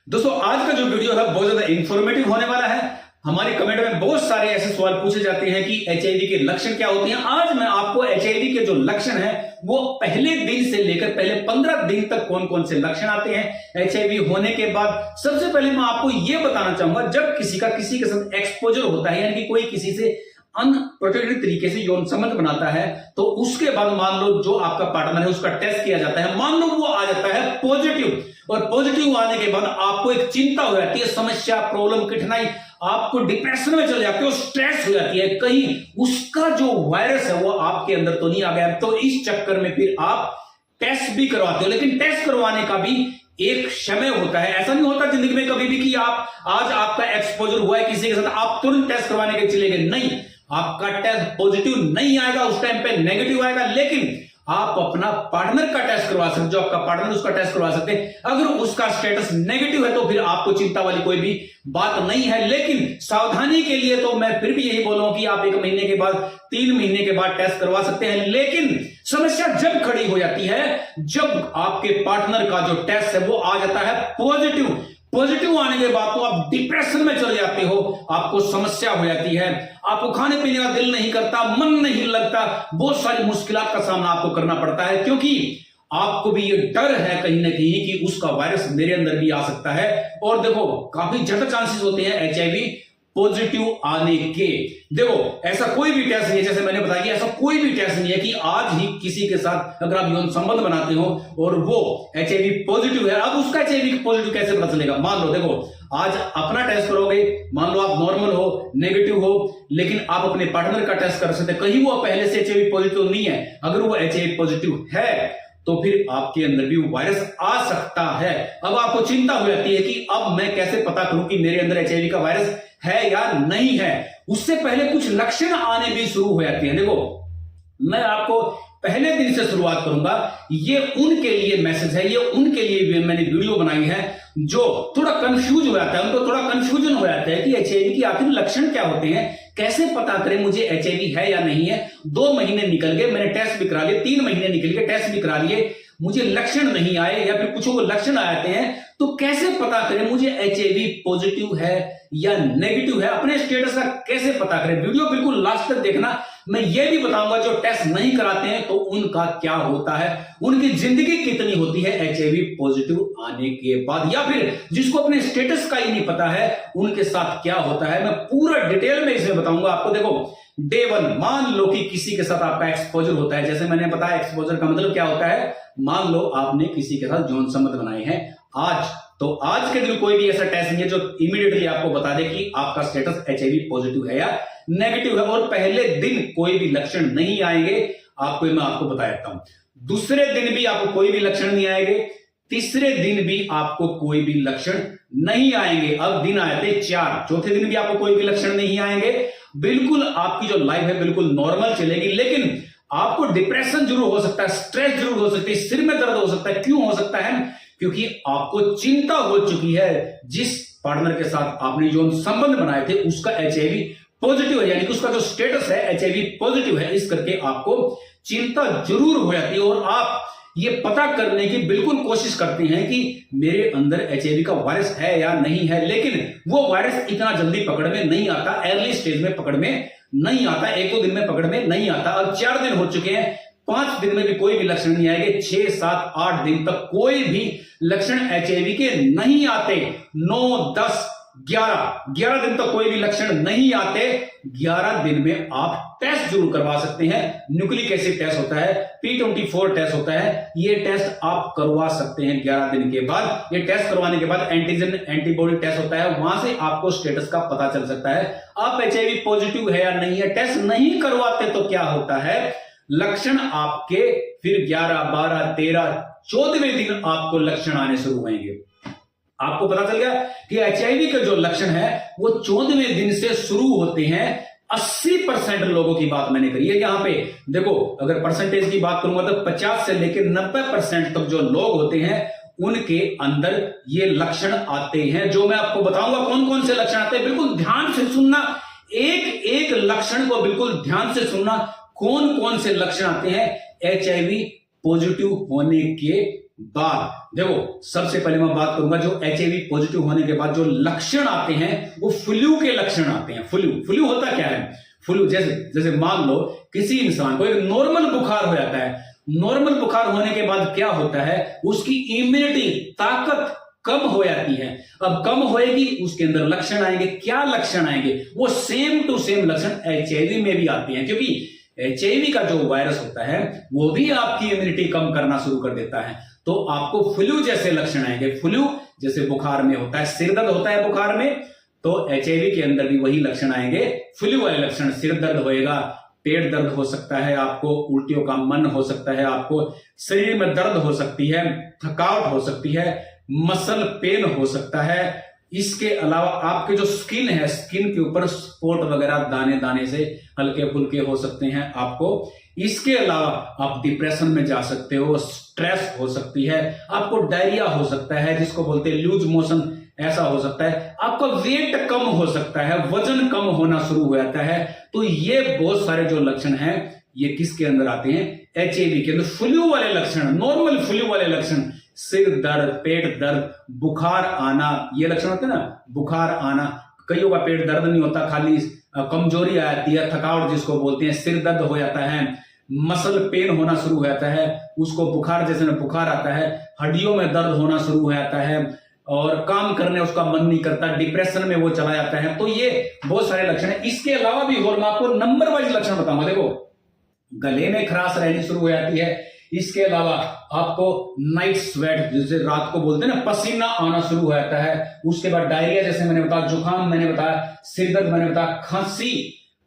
दोस्तों आज का जो वीडियो है बहुत ज्यादा इंफॉर्मेटिव होने वाला है। हमारे कमेंट में बहुत सारे ऐसे सवाल पूछे जाते हैं कि एचआईवी के लक्षण क्या होते हैं। आज मैं आपको एचआईवी के जो लक्षण है वो पहले दिन से लेकर पहले 15 दिन तक कौन कौन से लक्षण आते हैं एचआईवी होने के बाद। सबसे पहले मैं आपको यह बताना चाहूंगा, जब किसी के साथ एक्सपोजर होता है, यानी कि कोई किसी से अनप्रोटेक्टेड तरीके से यौन संबंध बनाता है, तो उसके बाद मान लो जो आपका पार्टनर है उसका टेस्ट किया जाता है, मान लो वो आ जाता है पॉजिटिव, और पॉजिटिव आने के बाद आपको एक चिंता हो जाती है, समस्या, प्रॉब्लम, कठिनाई, आपको डिप्रेशन में चले जाते हो, स्ट्रेस हो जाती है, कहीं उसका जो वायरस है वो आपके अंदर तो नहीं आ गया। तो इस चक्कर में फिर आप टेस्ट भी करवाते हो, लेकिन टेस्ट करवाने का भी एक समय होता है। ऐसा नहीं होता जिंदगी में कभी भी कि आप आज आपका एक्सपोजर हुआ है किसी के साथ, आप तुरंत टेस्ट करवाने के चले गए। नहीं, आपका टेस्ट पॉजिटिव नहीं आएगा, उस टाइम पे नेगेटिव आएगा, लेकिन आप अपना पार्टनर का टेस्ट करवा सकते, जो आपका पार्टनर उसका टेस्ट करवा सकते हैं। अगर उसका स्टेटस नेगेटिव है तो फिर आपको चिंता वाली कोई भी बात नहीं है। लेकिन सावधानी के लिए तो मैं फिर भी यही बोलूंगा कि आप 1 महीने के बाद, 3 महीने के बाद टेस्ट करवा सकते हैं। लेकिन समस्या जब खड़ी हो जाती है, जब आपके पार्टनर का जो टेस्ट है वो आ जाता है पॉजिटिव आने के बाद तो आप डिप्रेशन में चले जाते हो, आपको समस्या हो जाती है, आपको खाने पीने का दिल नहीं करता, मन नहीं लगता, बहुत सारी मुश्किलात का सामना आपको करना पड़ता है, क्योंकि आपको भी ये डर है कहीं ना कहीं कि उसका वायरस मेरे अंदर भी आ सकता है। और देखो काफी ज्यादा चांसेस होते हैं एचआईवी पॉजिटिव आने के। देखो ऐसा कोई भी टेस्ट नहीं है, जैसे मैंने बताया कि ऐसा कोई भी टेस्ट नहीं है कि आज ही किसी के साथ अगर आप यौन संबंध बनाते हो और वो एचआईवी पॉजिटिव है, अब उसका एचआईवी पॉजिटिव कैसे पता चलेगा। मान लो देखो आज अपना टेस्ट करोगे, मान लो आप नॉर्मल हो, नेगेटिव हो, लेकिन आप अपने पार्टनर का टेस्ट कर सकते हैं, कहीं वो पहले से एचआईवी पॉजिटिव नहीं है। अगर वो एचआईवी पॉजिटिव है तो फिर आपके अंदर भी वायरस आ सकता है। अब आपको चिंता हो जाती है कि अब मैं कैसे पता करूं कि मेरे अंदर एचआईवी का वायरस है या नहीं है। उससे पहले कुछ लक्षण आने भी शुरू हो जाते हैं। देखो मैं आपको पहले दिन से शुरुआत करूंगा, ये उनके लिए मैसेज है, ये उनके लिए मैंने वीडियो बनाई है जो थोड़ा कंफ्यूज हो जाता है, उनको थोड़ा कंफ्यूजन हो जाता है कि एचआईवी के आखिर लक्षण क्या होते हैं, कैसे पता करें मुझे एचआईवी है या नहीं है। 2 महीने निकल गए, मैंने टेस्ट भी करा लिए, 3 महीने निकल गए, टेस्ट भी करा लिए, मुझे लक्षण नहीं आए, या फिर कुछ को लक्षण आते हैं, तो कैसे पता करें मुझे एचआईवी पॉजिटिव है या नेगेटिव है, अपने स्टेटस का कैसे पता करें। वीडियो बिल्कुल लास्ट तक देखना। मैं ये भी बताऊंगा जो टेस्ट नहीं कराते हैं तो उनका क्या होता है, उनकी जिंदगी कितनी होती है एचआईवी पॉजिटिव आने के बाद, या फिर जिसको अपने स्टेटस का ही नहीं पता है उनके साथ क्या होता है। मैं पूरा डिटेल में इसमें बताऊंगा आपको। देखो डे 1, मान लो कि किसी के साथ आपका एक्सपोजर होता है, जैसे मैंने बताया एक्सपोजर का मतलब क्या होता है, मान लो आपने किसी के साथ यौन संबंध बनाए हैं आज, तो आज के दिन कोई भी ऐसा टेस्ट नहीं है जो इमीडिएटली आपको बता दे कि आपका स्टेटस एचआईवी पॉजिटिव है या नेगेटिव है, और पहले दिन कोई भी लक्षण नहीं आएंगे। मैं आपको बता देता हूं, दूसरे दिन भी आपको कोई भी लक्षण नहीं आएंगे, तीसरे दिन भी आपको कोई भी लक्षण नहीं आएंगे। अब दिन आए थे 4, चौथे दिन भी आपको कोई भी लक्षण नहीं आएंगे। बिल्कुल आपकी जो लाइफ है बिल्कुल नॉर्मल चलेगी, लेकिन आपको डिप्रेशन जरूर हो सकता है, स्ट्रेस जरूर हो सकती है, सिर में दर्द हो सकता है। क्यों हो सकता है? क्योंकि आपको चिंता हो चुकी है, जिस पार्टनर के साथ आपने जो संबंध बनाए थे उसका एचआईवी पॉजिटिव है, यानी कि उसका जो स्टेटस है एचआईवी पॉजिटिव है, इस करके आपको चिंता जरूर हो जाती है, और आप ये पता करने की बिल्कुल कोशिश करते हैं कि मेरे अंदर एचआईवी का वायरस है या नहीं है, लेकिन वो वायरस इतना जल्दी पकड़ में नहीं आता, अर्ली स्टेज में पकड़ में नहीं आता, 1-2 दिन में पकड़ में नहीं आता। अब 4 दिन हो चुके हैं, 5 दिन में भी कोई भी लक्षण नहीं आएंगे, 6, 7, 8 दिन तक कोई भी लक्षण एचआईवी के नहीं आते, 9, 10, 11 दिन तक कोई भी लक्षण नहीं आते। 11 दिन में आप टेस्ट जरूर करवा सकते हैं। न्यूक्लिक एसिड टेस्ट होता है, P24 टेस्ट होता है, ये टेस्ट आप करवा सकते हैं 11 दिन के बाद। ये टेस्ट करवाने के बाद एंटीजन एंटीबॉडी टेस्ट होता है, वहां से आपको स्टेटस का पता चल सकता है आप एचआईवी पॉजिटिव है या नहीं है। टेस्ट नहीं करवाते तो क्या होता है, लक्षण आपके फिर 11, 12, 13, 14वें दिन आपको लक्षण आने शुरू होंगे। आपको पता चल गया कि एचआईवी के जो लक्षण है वो 14वें दिन से शुरू होते हैं। 80% लोगों की बात मैंने करी है यहां पे। देखो अगर परसेंटेज की बात करूंगा तो 50 से लेकर 90% तक जो लोग होते हैं उनके अंदर ये लक्षण आते हैं। जो मैं आपको बताऊंगा कौन कौन से लक्षण आते हैं, बिल्कुल ध्यान से सुनना, एक एक लक्षण को बिल्कुल ध्यान से सुनना, कौन कौन से लक्षण आते हैं एचआईवी पॉजिटिव होने के बाद देखो, सबसे पहले मैं बात करूंगा जो एचआईवी पॉजिटिव होने के बाद जो लक्षण आते हैं वो फ्लू के लक्षण आते हैं। फ्लू होता क्या है? फ्लू जैसे मान लो किसी इंसान को एक नॉर्मल बुखार हो जाता है। नॉर्मल बुखार होने के बाद क्या होता है, उसकी इम्यूनिटी ताकत कम हो जाती है। अब कम होएगी, उसके अंदर लक्षण आएंगे। क्या लक्षण आएंगे? वो सेम टू सेम लक्षण एचआईवी में भी आते हैं, क्योंकि एचआईवी का जो वायरस होता है वो भी आपकी इम्यूनिटी कम करना शुरू कर देता है। तो आपको फ्लू जैसे लक्षण आएंगे। फ्लू जैसे बुखार में होता है, सिर दर्द होता है बुखार में, तो एचआईवी के अंदर भी वही लक्षण आएंगे, फ्लू वाले लक्षण। सिर दर्द होएगा, पेट दर्द हो सकता है, आपको उल्टियों का मन हो सकता है, आपको शरीर में दर्द हो सकती है, थकावट हो सकती है, मसल पेन हो सकता है। इसके अलावा आपके जो स्किन है, स्किन के ऊपर स्पॉट वगैरह दाने दाने से हल्के फुल्के हो सकते हैं आपको। इसके अलावा आप डिप्रेशन में जा सकते हो, स्ट्रेस हो सकती है, आपको डायरिया हो सकता है जिसको बोलते हैं लूज मोशन, ऐसा हो सकता है, आपका वेट कम हो सकता है, वजन कम होना शुरू हो जाता है। तो ये बहुत सारे जो लक्षण हैं ये किसके अंदर आते हैं? एचआईवी के अंदर। फ्लू वाले लक्षण, नॉर्मल फ्लू वाले लक्षण, सिर दर्द, पेट दर्द, बुखार आना, ये लक्षण होते हैं ना, बुखार आना। कईयों का पेट दर्द नहीं होता, खाली कमजोरी आ जाती है, थकावट जिसको बोलते हैं, सिर दर्द हो जाता है, मसल पेन होना शुरू हो जाता है, उसको बुखार जैसे में बुखार आता है, हड्डियों में दर्द होना शुरू हो जाता है और काम करने उसका मन नहीं करता, डिप्रेशन में वो चला जाता है। तो ये बहुत सारे लक्षण हैं। इसके अलावा भी और मैं आपको नंबर वाइज लक्षण बताऊंगा। देखो, गले में खराश रहनी शुरू हो जाती है। इसके अलावा आपको नाइट स्वेट, जैसे रात को बोलते हैं ना, पसीना आना शुरू हो जाता है। उसके बाद डायरिया जैसे मैंने बताया, जुकाम मैंने बताया, सिर दर्द मैंने बताया,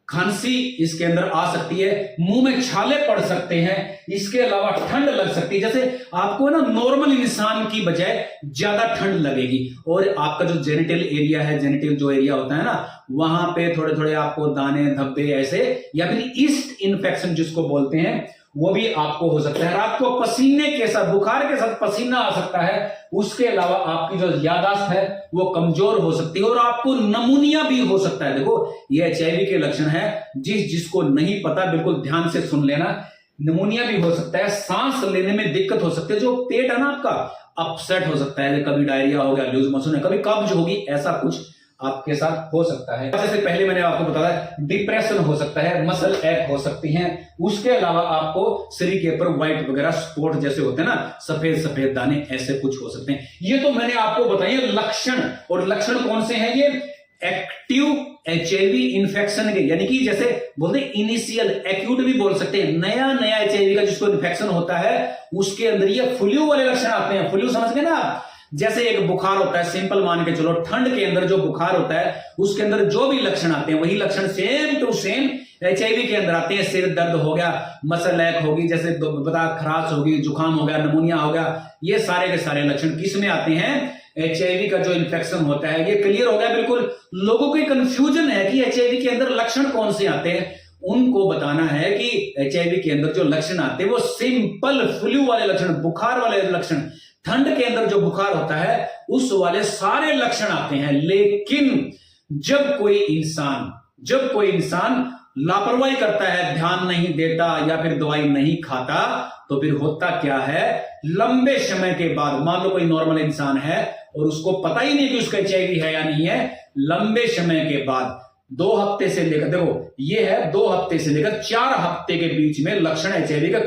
खांसी इसके अंदर आ सकती है, मुंह में छाले पड़ सकते हैं। इसके अलावा ठंड लग सकती है, जैसे आपको ना नॉर्मल इंसान की बजाय ज्यादा ठंड लगेगी। और आपका जो जेनिटल एरिया है, जेनिटल जो एरिया होता है ना, वहां पे थोड़े थोड़े आपको दाने धब्बे ऐसे, या फिर ईस्ट इन्फेक्शन जिसको बोलते हैं, वो भी आपको हो सकता है। रात को पसीने के साथ, बुखार के साथ पसीना आ सकता है। उसके अलावा आपकी जो याददाश्त है वो कमजोर हो सकती है और आपको नमूनिया भी हो सकता है। देखो, ये एचआईवी के लक्षण है, जिसको नहीं पता बिल्कुल ध्यान से सुन लेना। नमूनिया भी हो सकता है, सांस लेने में दिक्कत हो सकती है, जो पेट है ना आपका अपसेट हो सकता है, कभी डायरिया हो गया, लूज मोशन है, कभी कब्ज होगी, ऐसा कुछ आपके साथ हो सकता है। जैसे पहले मैंने आपको बताया, डिप्रेशन हो सकता है, मसल एक हो सकती हैं। उसके अलावा आपको शरीर के ऊपर व्हाइट वगैरह स्पॉट जैसे होते हैं ना, सफेद सफेद दाने, ऐसे कुछ हो सकते हैं। ये तो मैंने आपको बताया लक्षण। और लक्षण कौन से हैं? ये एक्टिव एचआईवी इन्फेक्शन के, यानी कि जैसे बोलते हैं इनिशियल, एक्यूट भी बोल सकते हैं, नया नया एचआईवी का जिसको इन्फेक्शन होता है उसके अंदर ये फ्लू वाले लक्षण आते हैं। फ्लू समझ गए ना, जैसे एक बुखार होता है, सिंपल मान के चलो, ठंड के अंदर जो बुखार होता है उसके अंदर जो भी लक्षण आते हैं वही लक्षण सेम टू सेम एचआईवी के अंदर आते हैं। सिर दर्द हो गया, मसल एक होगी, जैसे बता खराश होगी, जुकाम हो गया, नमूनिया हो गया, ये सारे के सारे लक्षण किस में आते हैं? एचआईवी का जो इन्फेक्शन होता है। ये क्लियर हो गया बिल्कुल? लोगों को कंफ्यूजन है कि एचआईवी के अंदर लक्षण कौन से आते हैं। उनको बताना है कि एचआईवी के अंदर जो लक्षण आते हैं वो सिंपल फ्लू वाले लक्षण, बुखार वाले लक्षण, ठंड के अंदर जो बुखार होता है उस वाले सारे लक्षण आते हैं। लेकिन जब कोई इंसान लापरवाही करता है, ध्यान नहीं देता या फिर दवाई नहीं खाता, तो फिर होता क्या है? लंबे समय के बाद, मान लो कोई नॉर्मल इंसान है और उसको पता ही नहीं कि उसका एचआईवी है या नहीं है, लंबे समय के बाद 2 हफ्ते से लेकर, देखो ये है 2 हफ्ते से लेकर 4 हफ्ते के बीच में लक्षण एचआईवी का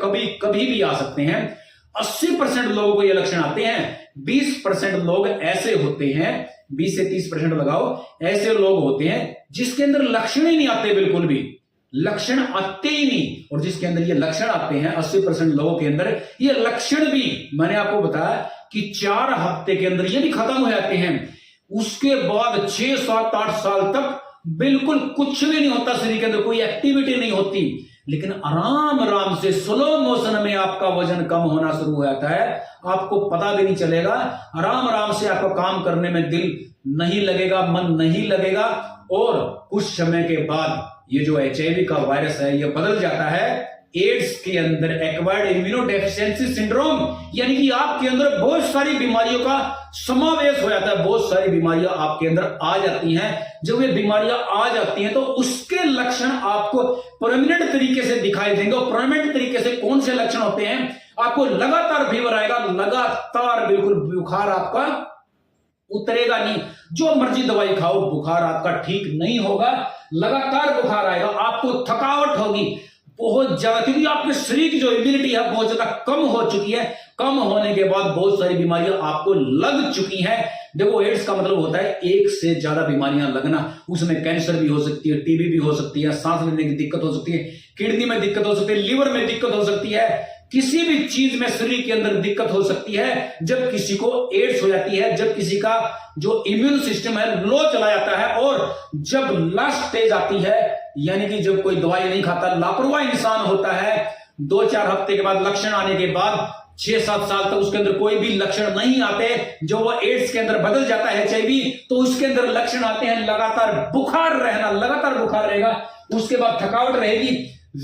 कभी भी आ सकते हैं। 80% लोगों को ये लक्षण आते हैं। 20% लोग ऐसे होते हैं, 20 से 30% लगाओ, ऐसे लोग होते हैं जिसके अंदर लक्षण ही नहीं आते, बिल्कुल भी लक्षण आते ही नहीं। और जिसके अंदर ये लक्षण आते हैं, 80% लोगों के अंदर ये लक्षण भी, मैंने आपको बताया कि 4 हफ्ते के अंदर ये भी खत्म हो जाते हैं। उसके बाद 6, 7, 8 साल तक बिल्कुल कुछ भी नहीं होता, शरीर के अंदर कोई एक्टिविटी नहीं होती, लेकिन आराम आराम से स्लो मोशन में आपका वजन कम होना शुरू हो जाता है, आपको पता भी नहीं चलेगा। आराम आराम से आपको काम करने में दिल नहीं लगेगा, मन नहीं लगेगा, और कुछ समय के बाद ये जो एचआईवी का वायरस है ये बदल जाता है एड्स के अंदर, एक्वायर्ड इम्यूनोडेफिशिएंसी सिंड्रोम, यानी कि आपके अंदर बहुत सारी बीमारियों का समावेश हो जाता है, बहुत सारी बीमारियां आपके अंदर आ जाती हैं। जब ये बीमारियां आ जाती हैं तो उसके लक्षण आपको परमानेंट तरीके से दिखाई देंगे। और परमानेंट तरीके से कौन से लक्षण होते हैं? आपको लगातार फीवर आएगा, लगातार बिल्कुल बुखार आपका उतरेगा नहीं। जो मर्जी दवाई खाओ, बुखार आपका ठीक नहीं होगा, लगातार बुखार आएगा, आपको थकावट होगी बहुत ज्यादा, क्योंकि आपके शरीर की जो इम्यूनिटी है बहुत ज्यादा कम हो चुकी है। कम होने के बाद बहुत सारी बीमारियां आपको लग चुकी हैं। देखो, एड्स का मतलब होता है एक से ज्यादा बीमारियां लगना। उसमें कैंसर भी हो सकती है, टीबी भी हो सकती है, सांस लेने की दिक्कत हो सकती है, किडनी में दिक्कत हो सकती है, लीवर में दिक्कत हो सकती है, किसी भी चीज में शरीर के अंदर दिक्कत हो सकती है। जब किसी को एड्स हो जाती है, जब किसी का जो इम्यून सिस्टम है लो चला जाता है, और जब लास्ट स्टेज आती है, यानी कि जब कोई दवाई नहीं खाता, लापरवाह इंसान होता है, 2-4 हफ्ते के बाद लक्षण आने के बाद 6-7 साल तक उसके अंदर कोई भी लक्षण नहीं आते, जो वो एड्स के अंदर बदल जाता है एचआईवी, तो उसके अंदर लक्षण आते हैं लगातार बुखार रहना, लगातार बुखार रहेगा, उसके बाद थकावट रहेगी,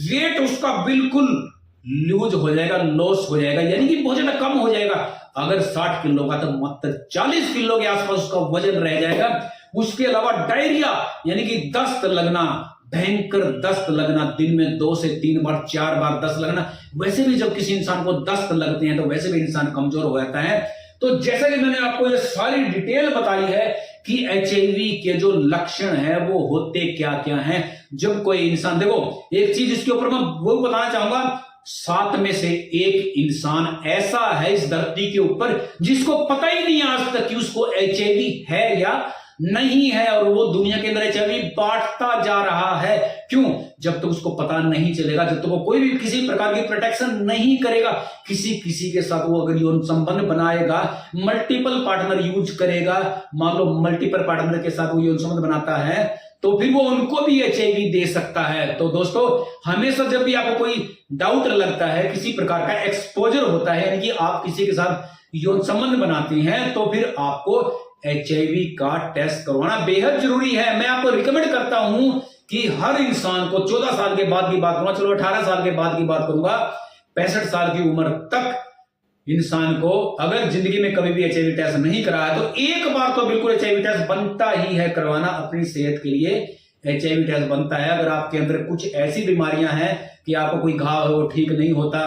वेट उसका बिल्कुल लूज हो जाएगा, लॉस हो जाएगा, यानी कि बहुत ज्यादा कम हो जाएगा। अगर 60 किलो का तो मात्र 40 किलो के आसपास उसका वजन रह जाएगा। उसके अलावा डायरिया, यानी कि दस्त लगना, भयंकर दस्त लगना, दिन में 2 से 3 बार 4 बार दस्त लगना। वैसे भी जब किसी इंसान को दस्त लगते हैं तो वैसे भी इंसान कमजोर हो जाता है। तो जैसा कि मैंने आपको ये सारी डिटेल बताई है कि एचआईवी के जो लक्षण है वो होते क्या क्या हैं। जब कोई इंसान, देखो एक चीज इसके ऊपर मैं वो बताना चाहूंगा, 7 में से 1 इंसान ऐसा है इस धरती के ऊपर जिसको पता ही नहीं आज तक कि उसको एचआईवी है या नहीं है, और वो दुनिया के अंदर एचआईवी बांटता जा रहा है। क्यों? जब तक उसको पता नहीं चलेगा, जब तक वो कोई भी किसी प्रकार की प्रोटेक्शन नहीं करेगा, किसी के साथ वो अगर यौन संबंध बनाएगा, मल्टीपल पार्टनर यूज करेगा, मान लो मल्टीपल पार्टनर के साथ वो यौन संबंध बनाता है, तो फिर वो उनको भी एचआईवी दे सकता है। तो दोस्तों, हमेशा जब भी आपको कोई डाउट लगता है, किसी प्रकार का एक्सपोजर होता है, यानी कि आप किसी के साथ यौन संबंध बनाते हैं, तो फिर आपको एचआईवी का टेस्ट करवाना बेहद जरूरी है। मैं आपको रिकमेंड करता हूं कि हर इंसान को 14 साल के बाद की बात करूंगा, चलो 18 साल के बाद की बात करूंगा, 65 साल की उम्र तक इंसान को अगर जिंदगी में कभी भी एचआईवी टेस्ट नहीं कराया तो एक बार तो बिल्कुल एचआईवी टेस्ट बनता ही है करवाना। अपनी सेहत के लिए एचआईवी टेस्ट बनता है। अगर आपके अंदर कुछ ऐसी बीमारियां हैं कि आपको कोई घाव हो ठीक नहीं होता,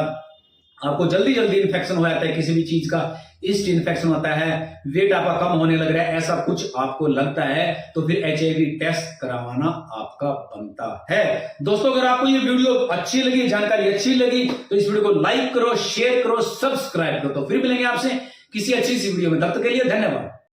आपको जल्दी इन्फेक्शन हो जाता है, किसी भी चीज का ईस्ट इन्फेक्शन होता है, वेट आपका कम होने लग रहा है, ऐसा कुछ आपको लगता है, तो फिर एचआईवी टेस्ट करवाना आपका बनता है। दोस्तों, अगर आपको ये वीडियो अच्छी लगी, जानकारी अच्छी लगी, तो इस वीडियो को लाइक करो, शेयर करो, सब्सक्राइब करो। तो फिर मिलेंगे आपसे किसी अच्छी सी वीडियो में, तब तक के लिए धन्यवाद।